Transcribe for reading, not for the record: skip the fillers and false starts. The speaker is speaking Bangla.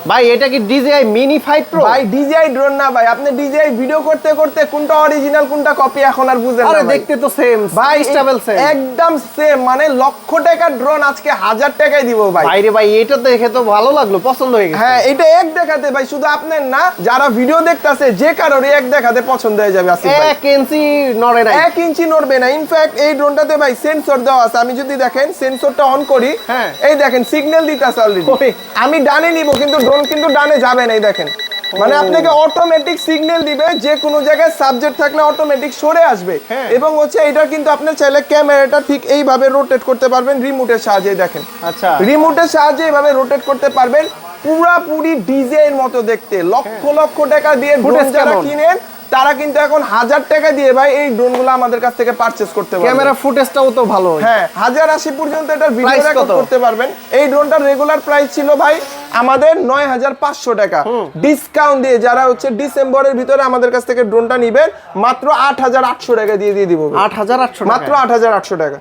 ভাই এটা কি DJI Mini 5 Pro? ভাই DJI ড্রোন না ভাই, আপনি DJI ভিডিও করতে করতে কোনটা অরিজিনাল কোনটা কপি এখন আর বুঝেন না। আরে দেখতে তো সেম ভাই, স্টেবল সেম একদম সেম, মানে লক্ষ টাকার ড্রোন আজকে 1000 টাকায় দিব ভাই। ভাইরে ভাই এটা দেখে তো ভালো লাগলো, পছন্দ হয়ে গেছে। হ্যাঁ, এটা এক দেখাতে ভাই, শুধু আপনার না, যারা ভিডিও দেখতাছে যে কারোর এক দেখাতে পছন্দ হয়ে যাবে। আসিফ ভাই 1 ইঞ্চি নড়ে না, 1 ইঞ্চি নড়বে না। ইনফ্যাক্ট এই ড্রোনটাতে ভাই সেন্সর দেওয়া আছে। আমি যদি দেখেন সেন্সরটা অন করি, হ্যাঁ, এই দেখেন সিগন্যাল দিতেছে অলরেডি। আমি ডানে নিব কিন্তু ড্রোন কিন্তু ডানে যাবে না, এই দেখেন। মানে আপনাকে অটোমেটিক সিগন্যাল দিবে, যে কোনো জায়গায় সাবজেক্ট থাকলে অটোমেটিক সরে আসবে। এবং হচ্ছে এটা কিন্তু আপনি চাইলে ক্যামেরাটা ঠিক এইভাবে রোটেট করতে পারবেন রিমোটের সাহায্যে। দেখেন, আচ্ছা, রিমোটের সাহায্যে এইভাবে রোটেট করতে পারবেন। পুরাপুরি ডিজে এর মতো দেখতে। লক্ষ লক্ষ টাকা দিয়ে ড্রোন যারা কিনেন তারা কিন্তু এখন 1000 টাকা দিয়ে ভাই এই ড্রোনগুলো আমাদের কাছ থেকে পারচেজ করতে পারবেন। ক্যামেরা ফুটেজটাও তো ভালো। হ্যাঁ, 1080 পর্যন্ত এটা ভিডিও রেকর্ড করতে পারবেন। এই ড্রোনটার রেগুলার প্রাইস ছিল ভাই আমাদের 9500 টাকা। ডিসকাউন্ট দিয়ে যারা হচ্ছে ডিসেম্বরের ভিতরে আমাদের কাছ থেকে ড্রোনটা নেবেন মাত্র 8800 টাকা দিয়ে দিব। 8800 মাত্র 8800 টাকা।